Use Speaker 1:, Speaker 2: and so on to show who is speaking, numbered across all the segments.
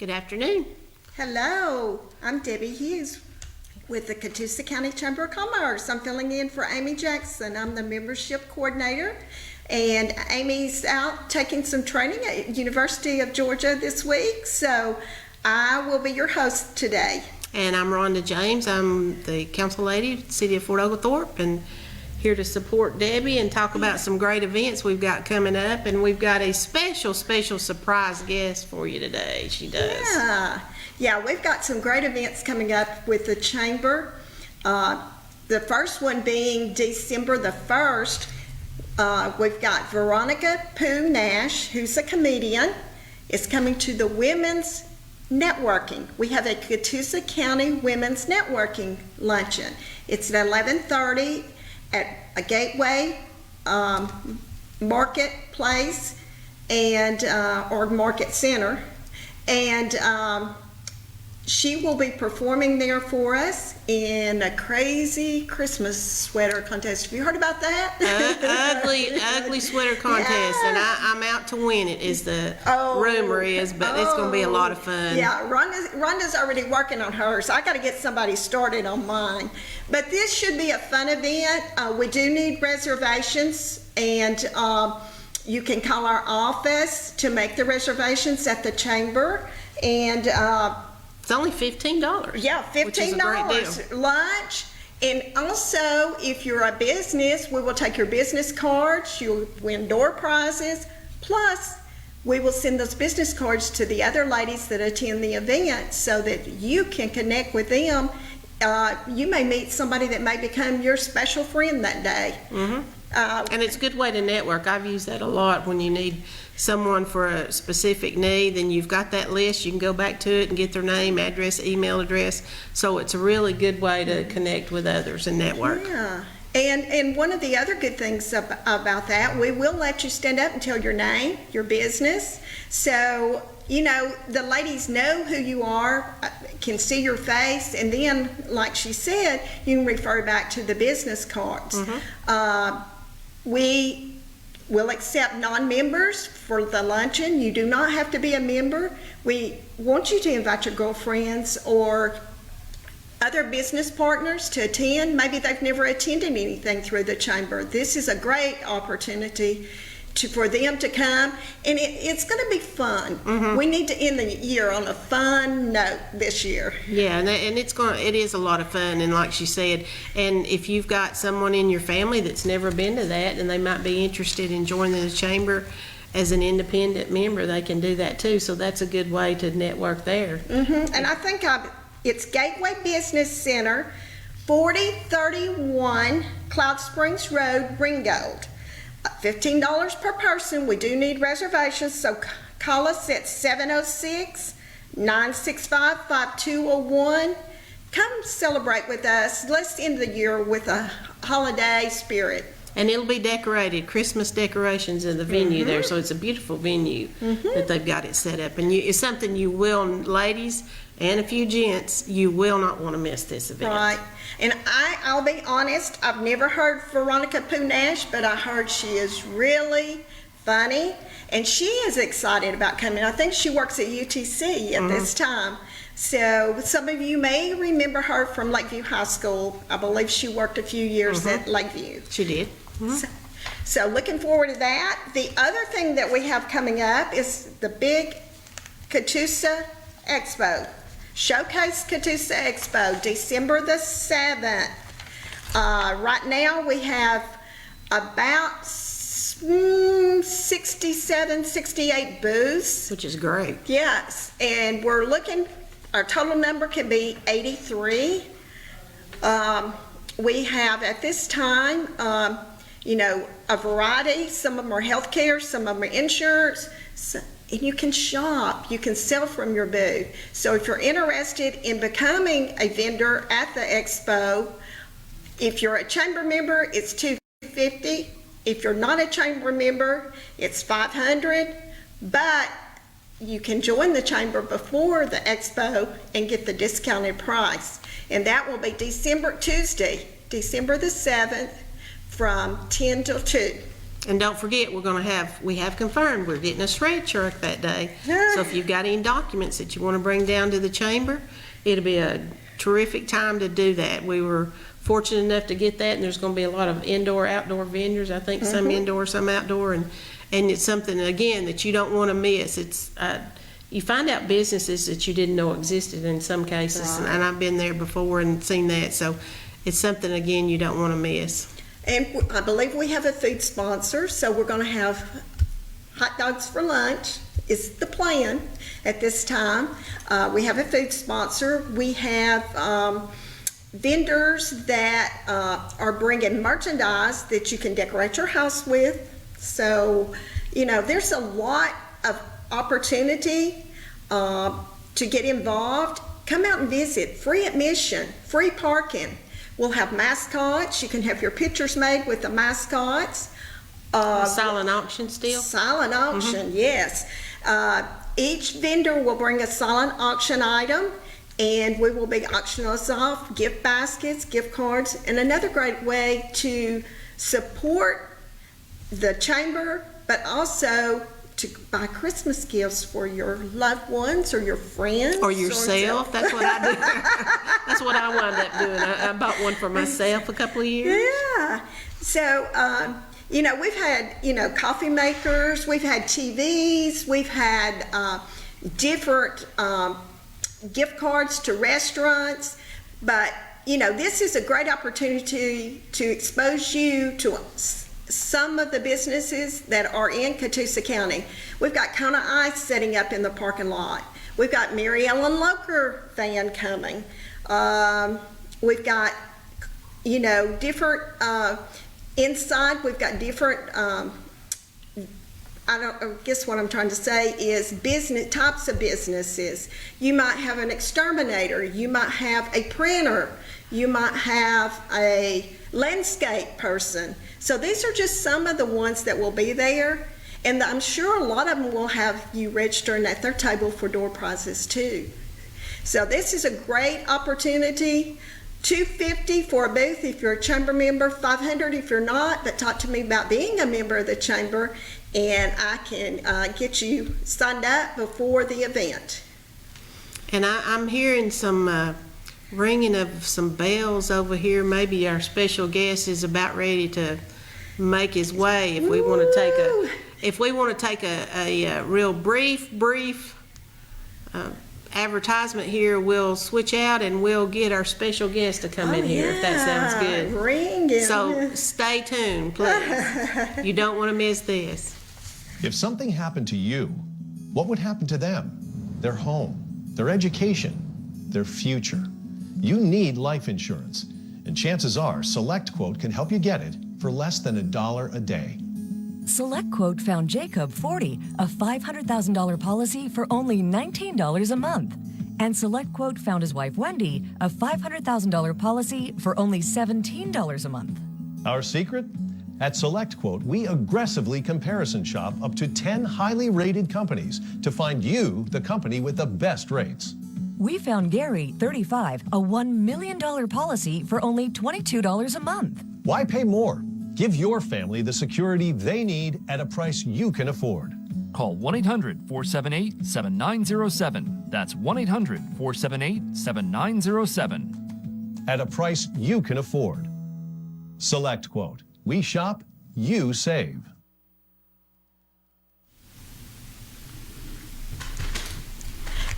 Speaker 1: Good afternoon.
Speaker 2: Hello, I'm Debbie Hughes with the Catoosa County Chamber of Commerce. I'm filling in for Amy Jackson. I'm the membership coordinator, and Amy's out taking some training at University of Georgia this week, so I will be your host today.
Speaker 1: And I'm Rhonda James. I'm the council lady at the City of Fort Oglethorpe and here to support Debbie and talk about some great events we've got coming up. And we've got a special surprise guest for you today. She does.
Speaker 2: Yeah, we've got some great events coming up with the Chamber. The first one being December the 1st. We've got Veronica Pooh Nash, who's a comedian, is coming to the Women's Networking. We have a Catoosa County Women's Networking Luncheon. It's at 11:30 at a Gateway Marketplace and or Market Center, and she will be performing there for us in a crazy Christmas sweater contest. Have you heard about that?
Speaker 1: Ugly sweater contest,
Speaker 2: yeah.
Speaker 1: And I'm out to win it, is the rumor is, but it's going to be a lot of fun.
Speaker 2: Yeah, Rhonda's already working on hers. I got to get somebody started on mine. But this should be a fun event. We do need reservations, and you can call our office to make the reservations at the Chamber, and
Speaker 1: it's only $15.
Speaker 2: Yeah, $15.
Speaker 1: Which is a great deal.
Speaker 2: Lunch. And also, if you're a business, we will take your business cards. You'll win door prizes. Plus, we will send those business cards to the other ladies that attend the event so that you can connect with them. You may meet somebody that may become your special friend that day.
Speaker 1: Mm-hmm. And it's a good way to network. I've used that a lot when you need someone for a specific need, then you've got that list. You can go back to it and get their name, address, email address. So it's a really good way to connect with others and network.
Speaker 2: Yeah. And one of the other good things about that, we will let you stand up and tell your name, your business. So, you know, the ladies know who you are, can see your face, and then, like she said, you can refer back to the business cards. Mm-hmm. We will accept non-members for the luncheon. You do not have to be a member. We want you to invite your girlfriends or other business partners to attend. Maybe they've never attended anything through the Chamber. This is a great opportunity for them to come, and it's going to be fun. Mm-hmm. We need to end the year on a fun note this year.
Speaker 1: Yeah, and it is a lot of fun, and like she said, and if you've got someone in your family that's never been to that and they might be interested in joining the Chamber as an independent member, they can do that too. So that's a good way to network there.
Speaker 2: Mm-hmm. And I think it's Gateway Business Center, 4031 Cloud Springs Road, Ringgold. $15 per person. We do need reservations, so call us at 706-965-5201. Come celebrate with us. Let's end the year with a holiday spirit.
Speaker 1: And it'll be decorated, Christmas decorations in the venue there, so it's a beautiful venue that they've got it set up. And it's something you will, ladies and a few gents, you will not want to miss this event.
Speaker 2: Right. And I'll be honest, I've never heard Veronica Pooh Nash, but I heard she is really funny, and she is excited about coming. I think she works at UTC at this time. So some of you may remember her from Lakeview High School. I believe she worked a few years at Lakeview.
Speaker 1: She did.
Speaker 2: So looking forward to that. The other thing that we have coming up is the big Catoosa Expo. Showcase Catoosa Expo, December the 7th. Right now we have about 67, 68 booths.
Speaker 1: Which is great.
Speaker 2: Yes, and we're looking, our total number can be 83. We have at this time, you know, a variety. Some of them are healthcare, some of them are insurance. And you can shop, you can sell from your booth. So if you're interested in becoming a vendor at the expo, if you're a Chamber member, it's $250. If you're not a Chamber member, it's $500. But you can join the Chamber before the expo and get the discounted price. And that will be Tuesday, December the 7th from 10 till 2.
Speaker 1: And don't forget, we have confirmed, we're getting a shred truck that day. So if you've got any documents that you want to bring down to the chamber, it'll be a terrific time to do that. We were fortunate enough to get that, and there's going to be a lot of indoor, outdoor vendors. I think some indoor, some outdoor, and it's something, again, that you don't want to miss. It's you find out businesses that you didn't know existed in some cases, and I've been there before and seen that. So it's something, again, you don't want to miss.
Speaker 2: And I believe we have a food sponsor, so we're going to have hot dogs for lunch is the plan at this time. We have a food sponsor. We have vendors that are bringing merchandise that you can decorate your house with. So, you know, there's a lot of opportunity to get involved. Come out and visit. Free admission, free parking. We'll have mascots. You can have your pictures made with the mascots.
Speaker 1: Silent auction still?
Speaker 2: Silent auction, yes. Each vendor will bring a silent auction item, and we will be auctioning those off, gift baskets, gift cards, and another great way to support the chamber, but also to buy Christmas gifts for your loved ones or your friends. Or
Speaker 1: yourself. That's what I do. That's what I wound up doing. I bought one for myself a couple of years.
Speaker 2: Yeah. So, you know, we've had, you know, coffee makers, we've had TVs, we've had different gift cards to restaurants, but, you know, this is a great opportunity to expose you to some of the businesses that are in Catoosa County. We've got Kona Ice setting up in the parking lot. We've got Mary Ellen Loker van coming. We've got, you know, different, inside we've got different, I guess what I'm trying to say is business, types of businesses. You might have an exterminator, you might have a printer, you might have a landscape person. So these are just some of the ones that will be there, and I'm sure a lot of them will have you registering at their table for door prizes too. So this is a great opportunity. $250 for a booth if you're a chamber member, $500 if you're not, but talk to me about being a member of the chamber and I can get you signed up before the event.
Speaker 1: And I'm hearing some ringing of some bells over here. Maybe our special guest is about ready to make his way. If we want to take a real brief advertisement here, we'll switch out and we'll get our special guest to come in here, if that sounds good.
Speaker 2: Ringing.
Speaker 1: So stay tuned, please. You don't want to miss this.
Speaker 3: If something happened to you, what would happen to them? Their home, their education, their future. You need life insurance, and chances are SelectQuote can help you get it for less than $1 a day.
Speaker 4: SelectQuote found Jacob 40, a $500,000 policy for only $19 a month. And SelectQuote found his wife Wendy a $500,000 policy for only $17 a month.
Speaker 3: Our secret? At SelectQuote, we aggressively comparison shop up to 10 highly rated companies to find you the company with the best rates.
Speaker 4: We found Gary, 35, a $1 million policy for only $22 a month.
Speaker 3: Why pay more? Give your family the security they need at a price you can afford.
Speaker 5: Call 1-800-478-7907. That's 1-800-478-7907.
Speaker 3: At a price you can afford. SelectQuote. We shop, you save.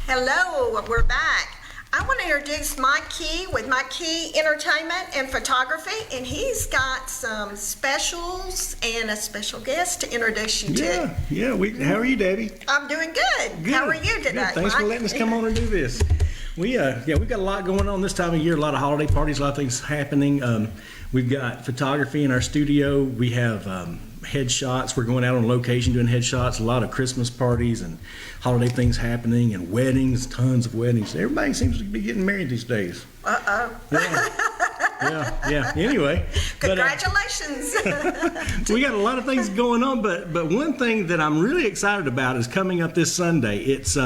Speaker 2: Hello, we're back. I want to introduce Mike Key with Mike Key Entertainment and Photography, and he's got some specials and a special guest to introduce you to.
Speaker 6: Yeah. How are you, Debbie?
Speaker 2: I'm doing good. How are you today,
Speaker 6: Good. Thanks for letting us come on and do this. We've got a lot going on this time of year, a lot of holiday parties, a lot of things happening. We've got photography in our studio. We have headshots. We're going out on location doing headshots, a lot of Christmas parties and holiday things happening and weddings, tons of weddings. Everybody seems to be getting married these days. Yeah. Anyway.
Speaker 2: Congratulations.
Speaker 6: We got a lot of things going on, but one thing that I'm really excited about is coming up this Sunday. It's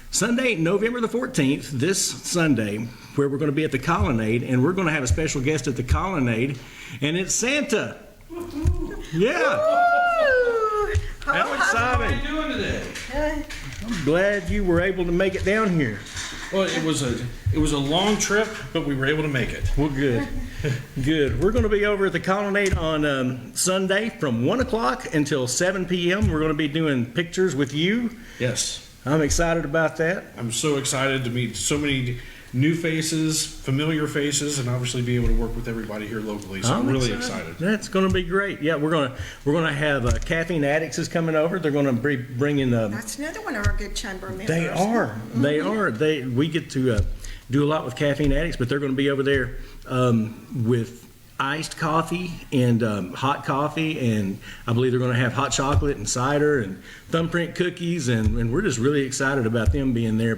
Speaker 6: Sunday, November the 14th, this Sunday, where we're going to be at the Colonnade, and we're going to have a special guest at the Colonnade, and it's Santa. Yeah. How exciting.
Speaker 7: How are you doing today?
Speaker 6: I'm glad you were able to make it down here.
Speaker 7: Well, it was a long trip, but we were able to make it.
Speaker 6: Well, good. Good. We're going to be over at the Colonnade on Sunday from 1 o'clock until 7 p.m. We're going to be doing pictures with you.
Speaker 7: Yes.
Speaker 6: I'm excited about that.
Speaker 7: I'm so excited to meet so many new faces, familiar faces, and obviously be able to work with everybody here locally. So I'm really excited.
Speaker 6: That's going to be great. Yeah, we're gonna have Caffeine Addicts is coming over. They're going to be bringing.
Speaker 2: That's another one of our good chamber members.
Speaker 6: They are. They are. We get to do a lot with Caffeine Addicts, but they're going to be over there with iced coffee and hot coffee, and I believe they're going to have hot chocolate and cider and thumbprint cookies, and we're just really excited about them being there.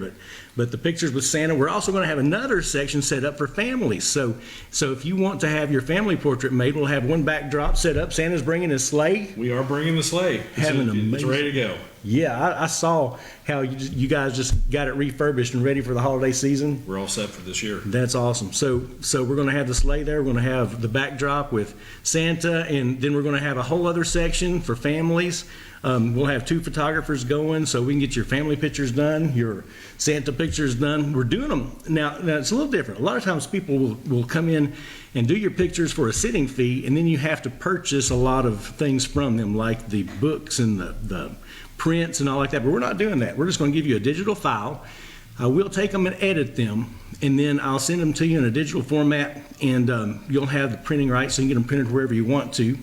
Speaker 6: But the pictures with Santa, we're also going to have another section set up for families. So if you want to have your family portrait made, we'll have one backdrop set up. Santa's bringing his sleigh.
Speaker 7: We are bringing the sleigh. It's ready to go.
Speaker 6: Yeah, I saw how you guys just got it refurbished and ready for the holiday season.
Speaker 7: We're all set for this year.
Speaker 6: That's awesome. So we're going to have the sleigh there. We're going to have the backdrop with Santa, and then we're going to have a whole other section for families. We'll have 2 photographers going so we can get your family pictures done, your Santa pictures done. We're doing them. Now it's a little different. A lot of times people will come in and do your pictures for a sitting fee, and then you have to purchase a lot of things from them, like the books and the prints and all like that. But we're not doing that. We're just going to give you a digital file. I will take them and edit them, and then I'll send them to you in a digital format, and you'll have the printing rights so you can get them printed wherever you want to.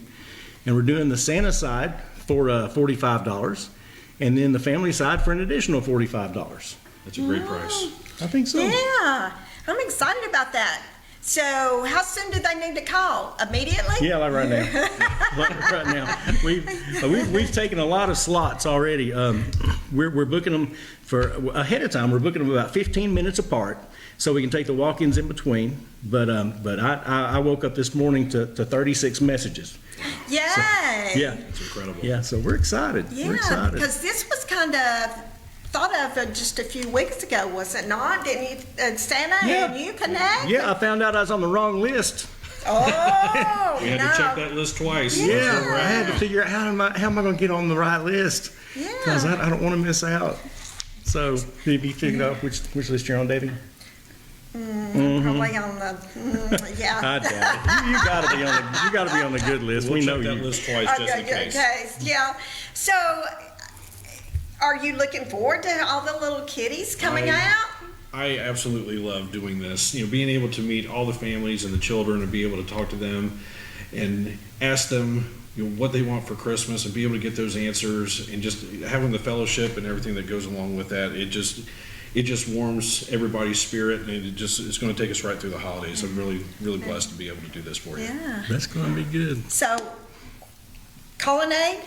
Speaker 6: And we're doing the Santa side for $45, and then the family side for an additional $45.
Speaker 7: That's a great price.
Speaker 6: I think so.
Speaker 2: Yeah, I'm excited about that. So how soon do they need to call? Immediately?
Speaker 6: Yeah, like right now. Right now. We've taken a lot of slots already. We're booking them for ahead of time. We're booking them about 15 minutes apart, so we can take the walk-ins in between. But I woke up this morning to 36 messages.
Speaker 2: Yay!
Speaker 6: So, yeah.
Speaker 7: It's incredible.
Speaker 6: Yeah, so we're excited. We're
Speaker 2: Yeah,
Speaker 6: excited.
Speaker 2: because this was kind of thought of just a few weeks ago, was it not? Didn't you, Santa and you connect?
Speaker 6: Yeah, I found out I was on the wrong list.
Speaker 2: Oh,
Speaker 7: We had to check that list twice.
Speaker 6: Yeah, I had to figure out how am I going to get on the right list? Because I don't want to miss out. So, have you figured out which list you're on, Davey?
Speaker 2: Probably on the, yeah.
Speaker 6: I doubt it. You got to be on the good list.
Speaker 7: We'll
Speaker 6: we know
Speaker 7: check that
Speaker 6: you.
Speaker 7: list twice just in case.
Speaker 2: Yeah. So, are you looking forward to all the little kitties coming out?
Speaker 7: I absolutely love doing this. Being able to meet all the families and the children and be able to talk to them and ask them what they want for Christmas and be able to get those answers, and just having the fellowship and everything that goes along with that. It just warms everybody's spirit, and it's going to take us right through the holidays. I'm really, really blessed to be able to do this for you.
Speaker 2: Yeah.
Speaker 6: That's going to be good.
Speaker 2: So, Colonnade?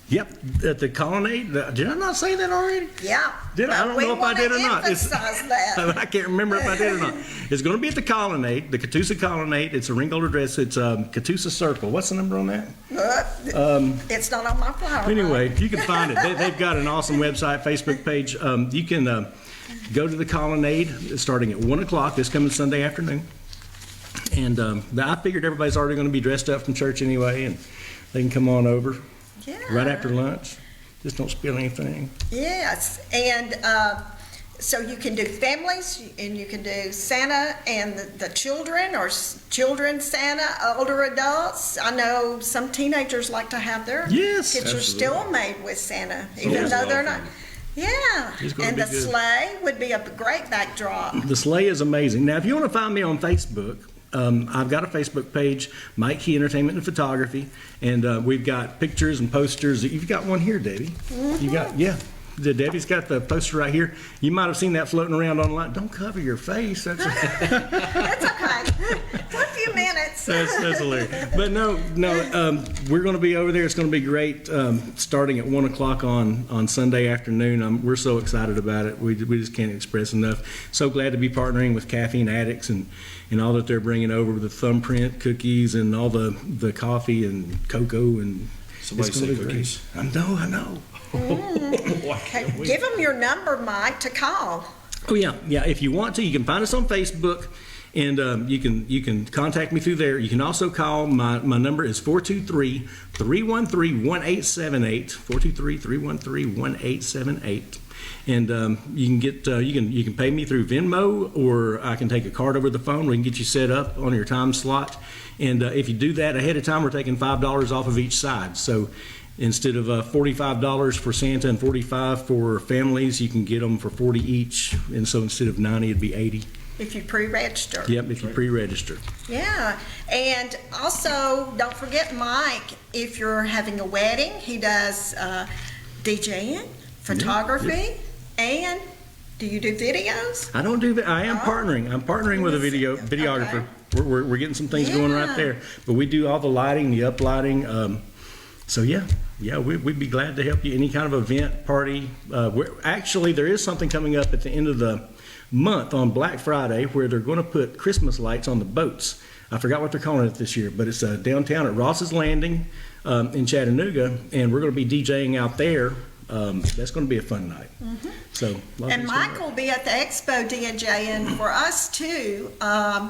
Speaker 6: Yep, at the Colonnade. Did I not say that already?
Speaker 2: Yeah.
Speaker 6: Did I? I don't know if I did or not.
Speaker 2: Emphasize that.
Speaker 6: I can't remember if I did or not. It's going to be at the Colonnade, the Catoosa Colonnade. It's a Ringgold address. It's Catoosa Circle. What's the number on that?
Speaker 2: It's not on my flower.
Speaker 6: Anyway, you can find it. They've got an awesome website, Facebook page. You can go to the Colonnade starting at 1 o'clock this coming Sunday afternoon. And I figured everybody's already going to be dressed up from church anyway, and they can come on over right after lunch. Just don't spill anything.
Speaker 2: Yes, and so you can do families, and you can do Santa and the children, or children Santa, older adults. I know some teenagers like to have their pictures still made with Santa, even though they're not. Yeah, and the sleigh would be a great backdrop.
Speaker 6: The sleigh is amazing. Now, if you want to find me on Facebook, I've got a Facebook page, Mike Key Entertainment and Photography, and we've got pictures and posters. You've got one here, Debbie. You got, Debbie's got the poster right here. You might have seen that floating around online. Don't cover your face. That's
Speaker 2: That's okay. For a few minutes.
Speaker 6: That's hilarious. But no, we're going to be over there. It's going to be great. Starting at 1 o'clock on Sunday afternoon. We're so excited about it. We just can't express enough. So glad to be partnering with Caffeine Addicts and all that they're bringing over with the thumbprint cookies and all the coffee and cocoa and.
Speaker 7: Somebody say cookies.
Speaker 6: I know.
Speaker 2: Okay, give them your number, Mike, to call.
Speaker 6: Oh yeah. If you want to, you can find us on Facebook, And you can contact me through there. You can also call, my number is 423-313-1878, 423-313-1878. And you can pay me through Venmo, or I can take a card over the phone. We can get you set up on your time slot. And if you do that ahead of time, we're taking $5 off of each side. So instead of $45 for Santa and $45 for families, you can get them for $40 each. And so instead of $90, it'd be $80.
Speaker 2: If you pre-register.
Speaker 6: Yep, if you pre-register.
Speaker 2: Yeah, and also don't forget Mike. If you're having a wedding, he does DJing, photography, and do you do videos?
Speaker 6: I don't do that. I am partnering. I'm partnering with a videographer.
Speaker 2: Okay.
Speaker 6: We're getting some things going right there. But we do all the lighting, the uplighting. So we'd be glad to help you. Any kind of event, party. Actually, there is something coming up at the end of the month on Black Friday where they're going to put Christmas lights on the boats. I forgot what they're calling it this year, but it's downtown at Ross's Landing in Chattanooga, and we're going to be DJing out there. That's going to be a fun night.
Speaker 2: Mm-hmm.
Speaker 6: So,
Speaker 2: and Mike will be at the expo DJing for us too.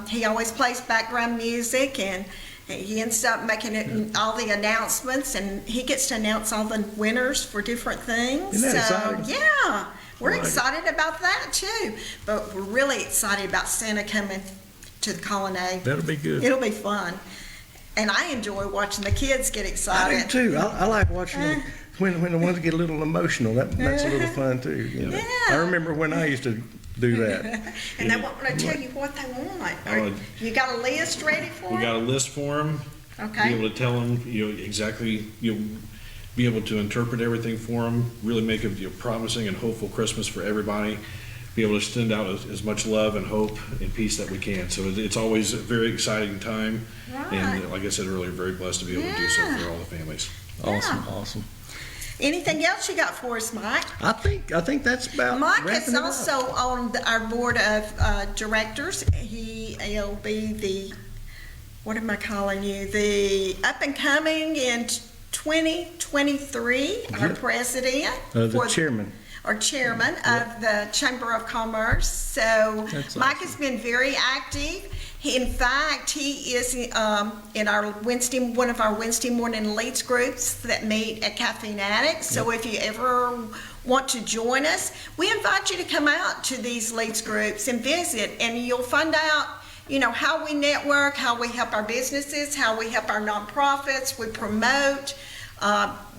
Speaker 2: He always plays background music, and he ends up making it all the announcements, and he gets to announce all the winners for different things.
Speaker 6: Isn't that exciting?
Speaker 2: Yeah, we're excited about that too. But we're really excited about Santa coming to the colonnade.
Speaker 6: That'll be good.
Speaker 2: It'll be fun. And I enjoy watching the kids get excited.
Speaker 6: I do too. I like watching them when the ones get a little emotional. That's a little fun too. You know?
Speaker 2: Yeah.
Speaker 6: I remember when I used to do that.
Speaker 2: And they want to tell you what they want. You got a list ready for them?
Speaker 7: We got a list for them.
Speaker 2: Okay.
Speaker 7: Be able to tell them, exactly, be able to interpret everything for them, really make a promising and hopeful Christmas for everybody, be able to send out as much love and hope and peace that we can. So it's always a very exciting time.
Speaker 2: Right.
Speaker 7: And like I said earlier, very blessed to be able to do so for all the families.
Speaker 6: Awesome.
Speaker 2: Anything else you got for us, Mike?
Speaker 6: I think that's about.
Speaker 2: Mike is
Speaker 6: wrapping it up.
Speaker 2: also on our board of directors. He'll be the, what am I calling you? The up and coming in 2023, our president.
Speaker 6: The chairman.
Speaker 2: Or chairman of the Chamber of Commerce. So
Speaker 6: That's
Speaker 2: Mike
Speaker 6: awesome.
Speaker 2: has been very active. In fact, he is in our one of our Wednesday morning leads groups that meet at Cafe Addicts. So if you ever want to join us, we invite you to come out to these leads groups and visit, and you'll find out how we network, how we help our businesses, how we help our nonprofits, we promote.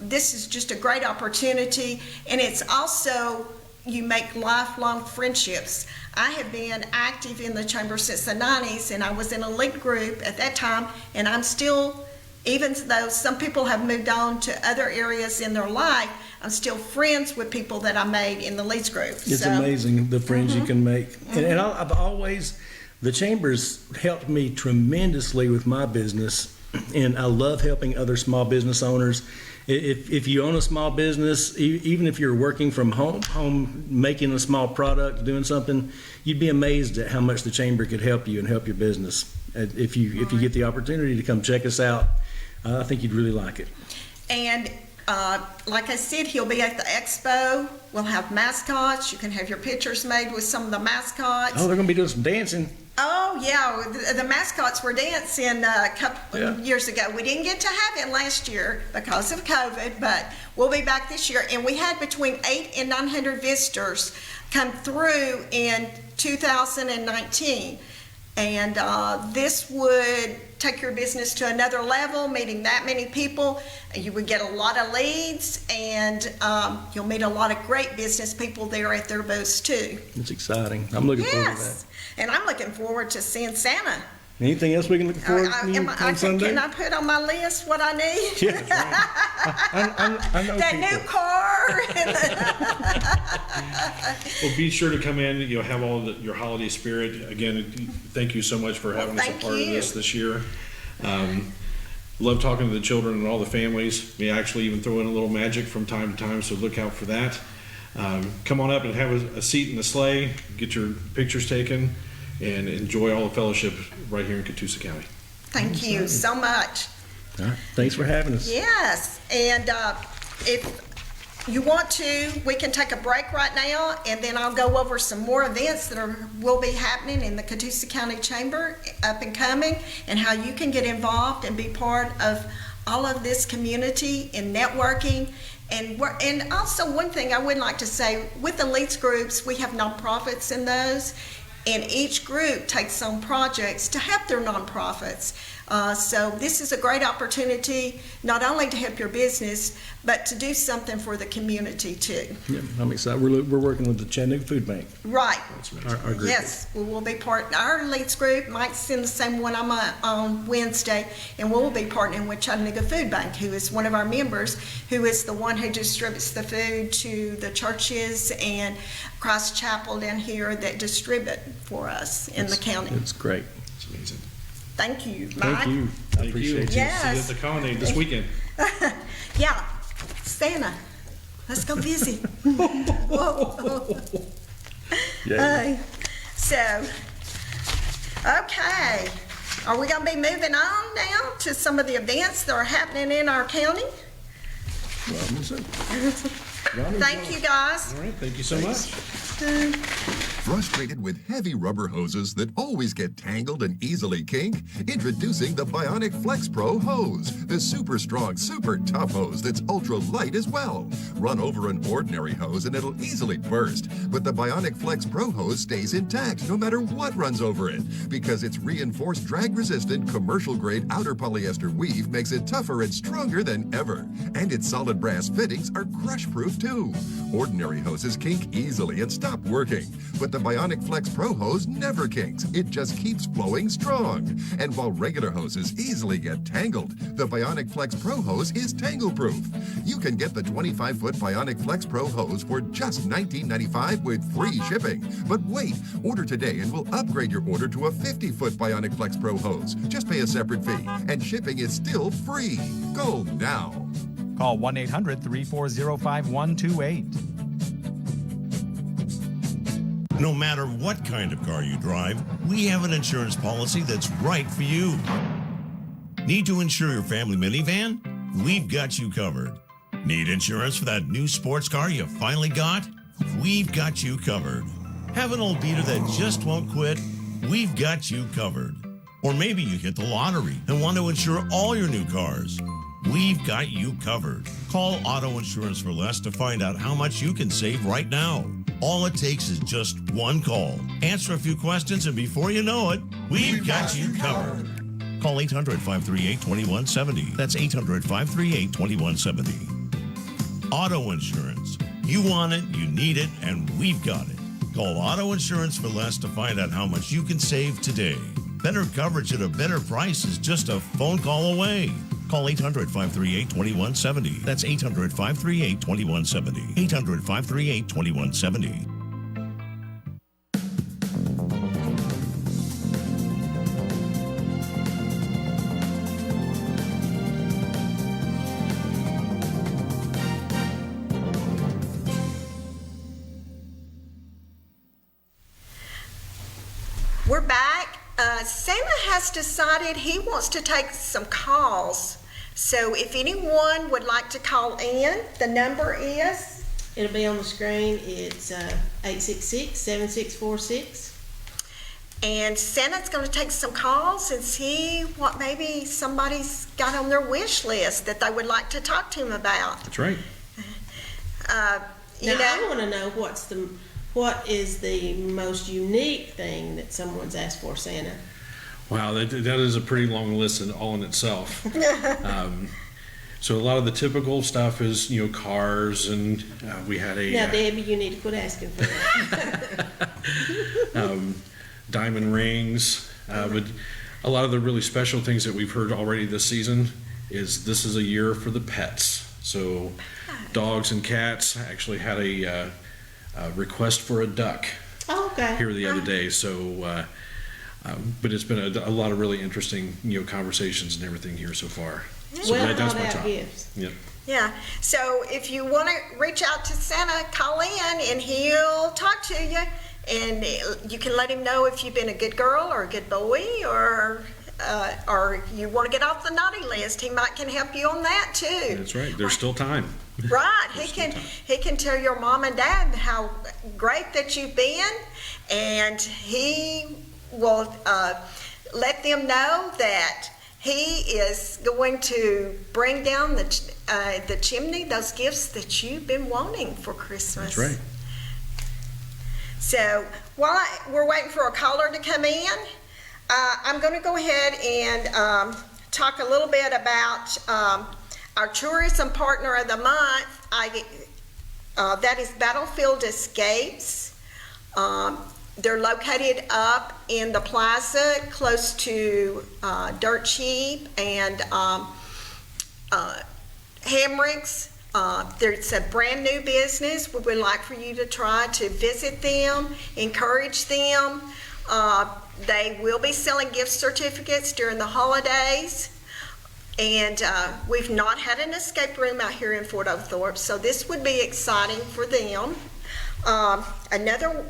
Speaker 2: This is just a great opportunity, and it's also, you make lifelong friendships. I have been active in the chamber since the 90s, and I was in a lead group at that time, and I'm still, even though some people have moved on to other areas in their life, I'm still friends with people that I made in the leads group.
Speaker 6: It's amazing the friends you can make. And I've always, the chamber's helped me tremendously with my business, and I love helping other small business owners. If you own a small business, even if you're working from home, making a small product, doing something, you'd be amazed at how much the chamber could help you and help your business. If you get the opportunity to come check us out, I think you'd really like it.
Speaker 2: And like I said, he'll be at the expo. We'll have mascots. You can have your pictures made with some of the mascots.
Speaker 6: Oh, they're going to be doing some dancing.
Speaker 2: Oh, yeah, the mascots were dancing a couple years ago. We didn't get to have it last year because of COVID, but we'll be back this year. And we had between 800 and 900 visitors come through in 2019. And this would take your business to another level, meeting that many people. You would get a lot of leads, and you'll meet a lot of great business people there at their booths too.
Speaker 6: It's exciting. I'm looking forward to that.
Speaker 2: And I'm looking forward to seeing Santa.
Speaker 6: Anything else we can look forward to on Sunday?
Speaker 2: Can I put on my list what I need?
Speaker 6: Yeah, I know
Speaker 2: that
Speaker 6: people.
Speaker 2: new car.
Speaker 7: Well, be sure to come in. Have all your holiday spirit. Again, thank you so much for having us a part of this year. Love talking to the children and all the families. We actually even throw in a little magic from time to time, so look out for that. Come on up and have a seat in the sleigh, get your pictures taken, and enjoy all the fellowship right here in Catoosa County.
Speaker 2: Thank you so much.
Speaker 6: All right. Thanks for having us.
Speaker 2: Yes, and if you want to, we can take a break right now, and then I'll go over some more events that will be happening in the Catoosa County Chamber up and coming, and how you can get involved and be part of all of this community and networking. And also one thing I would like to say, with the Leads groups, we have nonprofits in those, and each group takes on projects to help their nonprofits. So this is a great opportunity, not only to help your business, but to do something for the community too.
Speaker 6: Yeah, I'm excited. We're working with the Chattanooga Food Bank.
Speaker 2: Right.
Speaker 6: Our group.
Speaker 2: Yes, we will be our Leads group. Mike's in the same one I'm on Wednesday, and we'll be partnering with Chattanooga Food Bank, who is one of our members, who is the one who distributes the food to the churches and Christ Chapel down here that distribute for us in the county.
Speaker 6: It's great.
Speaker 7: It's amazing.
Speaker 2: Thank you, Mike.
Speaker 6: Thank you. I appreciate you.
Speaker 2: Yes.
Speaker 7: See you at the colony this weekend.
Speaker 2: Yeah, Santa, let's go visit. Whoa.
Speaker 6: Yeah.
Speaker 2: So, okay, are we gonna be moving on now to some of the events that are happening in our county? Thank you, guys.
Speaker 7: All right, thank you so much.
Speaker 8: Frustrated with heavy rubber hoses that always get tangled and easily kink? Introducing the Bionic Flex Pro hose, the super strong, super tough hose that's ultra light as well. Run over an ordinary hose and it'll easily burst, but the Bionic Flex Pro hose stays intact no matter what runs over it, because its reinforced drag-resistant commercial-grade outer polyester weave makes it tougher and stronger than ever. And its solid brass fittings are crush-proof too. Ordinary hoses kink easily and stop working, but the Bionic Flex Pro hose never kinks. It just keeps flowing strong. And while regular hoses easily get tangled, the Bionic Flex Pro hose is tangle-proof. You can get the 25-foot Bionic Flex Pro hose for just $19.95 with free shipping. But wait, order today and we'll upgrade your order to a 50-foot Bionic Flex Pro hose. Just pay a separate fee, and shipping is still free. Go now.
Speaker 5: Call 1-800-340-5128.
Speaker 9: No matter what kind of car you drive, we have an insurance policy that's right for you. Need to insure your family minivan? We've got you covered. Need insurance for that new sports car you finally got? We've got you covered. Have an old beater that just won't quit? We've got you covered. Or maybe you hit the lottery and want to insure all your new cars. We've got you covered. Call Auto Insurance for Less to find out how much you can save right now. All it takes is just one call. Answer a few questions, and before you know it, we've got you covered. Call 800-538-2170. That's 800-538-2170. Auto Insurance. You want it, you need it, and we've got it. Call Auto Insurance for Less to find out how much you can save today. Better coverage at a better price is just a phone call away. Call 800-538-2170. That's 800-538-2170. 800-538-2170.
Speaker 2: We're back. Santa has decided he wants to take some calls. So if anyone would like to call in, the number is?
Speaker 1: It'll be on the screen. It's 866-7646.
Speaker 2: And Santa's going to take some calls and see what maybe somebody's got on their wish list that they would like to talk to him about.
Speaker 7: That's right.
Speaker 1: I want to know what is the most unique thing that someone's asked for Santa.
Speaker 7: Wow, that is a pretty long list all in itself. So a lot of the typical stuff is, cars, and we had a...
Speaker 1: Now, Debbie, you need to quit asking for that.
Speaker 7: Diamond rings, but a lot of the really special things that we've heard already this season is this is a year for the pets. So dogs and cats. I actually had a request for a duck here the other day. So... but it's been a lot of really interesting, conversations and everything here so far. So
Speaker 1: Well
Speaker 7: that's my
Speaker 1: thought out
Speaker 7: top.
Speaker 1: gifts.
Speaker 7: Yep.
Speaker 2: Yeah, so if you want to reach out to Santa, call in and he'll talk to you. And you can let him know if you've been a good girl or a good boy, or you want to get off the naughty list. He can help you on that too.
Speaker 7: That's right. There's still time.
Speaker 2: Right, he can tell your mom and dad how great that you've been, and he will let them know that he is going to bring down the chimney those gifts that you've been wanting for Christmas.
Speaker 6: That's right.
Speaker 2: So while we're waiting for a caller to come in, I'm going to go ahead and talk a little bit about our tourism partner of the month. That is Battlefield Escapes. They're located up in the plaza close to Dirt Cheap and Hamrick's. It's a brand new business. We would like for you to try to visit them, encourage them. They will be selling gift certificates during the holidays. And we've not had an escape room out here in Fort Oglethorpe, so this would be exciting for them. Another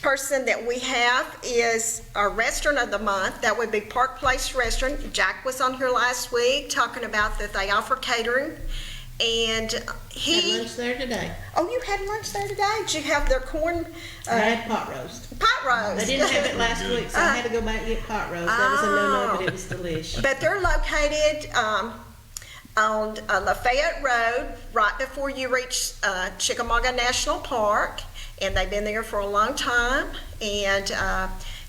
Speaker 2: person that we have is our restaurant of the month. That would be Park Place Restaurant. Jack was on here last week talking about that they offer catering. And
Speaker 1: Had lunch there today.
Speaker 2: Oh, you had lunch there today? Did you have their corn?
Speaker 1: I had pot roast.
Speaker 2: Pot roast.
Speaker 1: I didn't have it last week, so I had to go back and get pot roast. That was a no-no, but it was delicious.
Speaker 2: But they're located on Lafayette Road, right before you reach Chickamauga National Park, and they've been there for a long time. And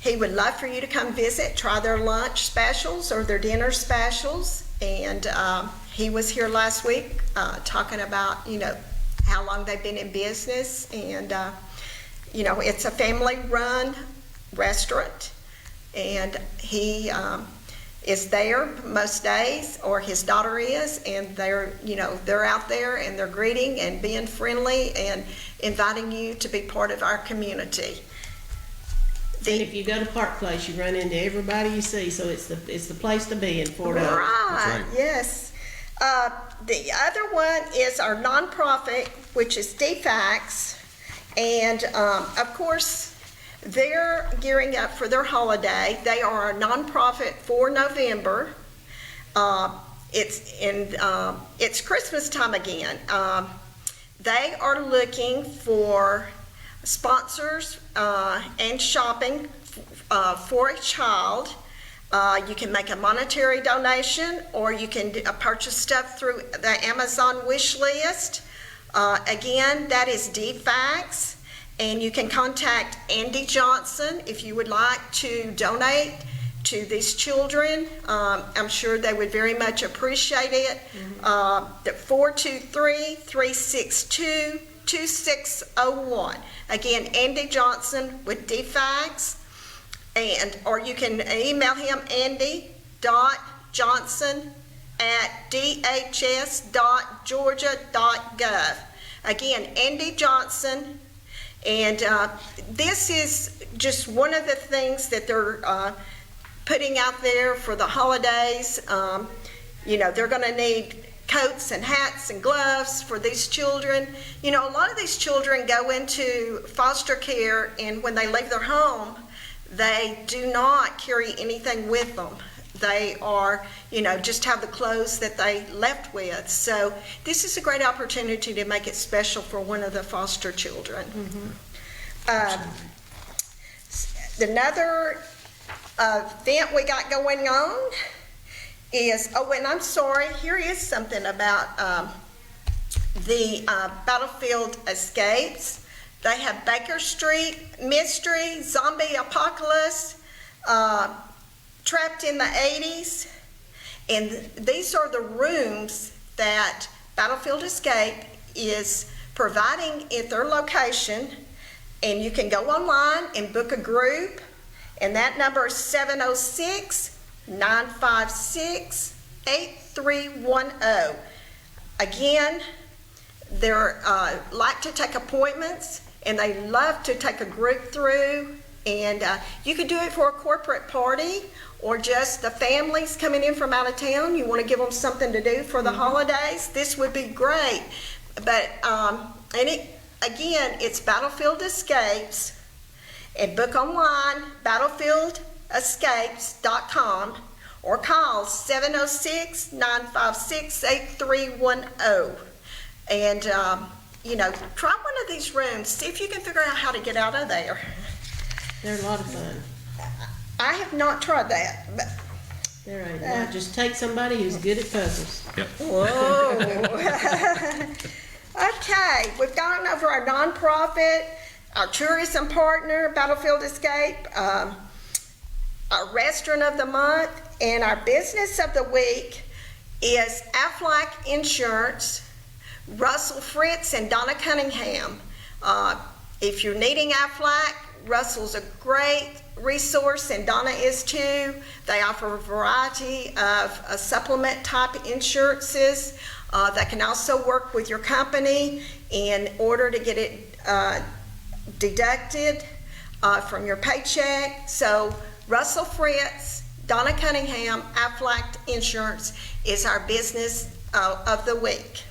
Speaker 2: he would love for you to come visit, try their lunch specials or their dinner specials. And he was here last week talking about, how long they've been in business. And, it's a family-run restaurant. And he is there most days, or his daughter is, and they're out there and they're greeting and being friendly and inviting you to be part of our community.
Speaker 1: And if you go to Park Place, you run into everybody you see, so it's the place to be in Fort Oaks.
Speaker 2: Right, yes. The other one is our nonprofit, which is DFAX, and of course, they're gearing up for their holiday. They are a nonprofit for November. It's Christmas time again. They are looking for sponsors and shopping for a child. You can make a monetary donation, or you can purchase stuff through the Amazon wish list. Again, that is DFAX, and you can contact Andy Johnson if you would like to donate to these children. I'm sure they would very much appreciate it. 423-362-2601. Again, Andy Johnson with DFAX, or you can email him andy.johnson@dhs.georgia.gov. Again, Andy Johnson, and this is just one of the things that they're putting out there for the holidays. They're going to need coats and hats and gloves for these children. A lot of these children go into foster care, and when they leave their home, they do not carry anything with them. They are, just have the clothes that they left with. So this is a great opportunity to make it special for one of the foster children. Another event we got going on is, and I'm sorry, here is something about the Battlefield Escapes. They have Baker Street Mystery, Zombie Apocalypse, Trapped in the 80s. And these are the rooms that Battlefield Escape is providing at their location. And you can go online and book a group. And that number is 706-956-8310. Again, they're like to take appointments, and they love to take a group through. And you could do it for a corporate party, or just the families coming in from out of town. You want to give them something to do for the holidays. This would be great. But it's Battlefield Escapes, and book online, battlefieldescapes.com, or call 706-956-8310. And, you know, try one of these rooms. See if you can figure out how to get out of there.
Speaker 1: They're a lot of fun.
Speaker 2: I have not tried that, but
Speaker 1: They're a lot. Just take somebody who's good at puzzles.
Speaker 7: Yep.
Speaker 2: whoa. Okay, we've gone over our nonprofit, our tourism partner, Battlefield Escape, our restaurant of the month, and our business of the week is Aflac Insurance, Russell Fritz and Donna Cunningham. If you're needing Aflac, Russell's a great resource and Donna is too. They offer a variety of supplement type insurances that can also work with your company in order to get it deducted from your paycheck. So Russell Fritz, Donna Cunningham, Aflac Insurance is our business of the week.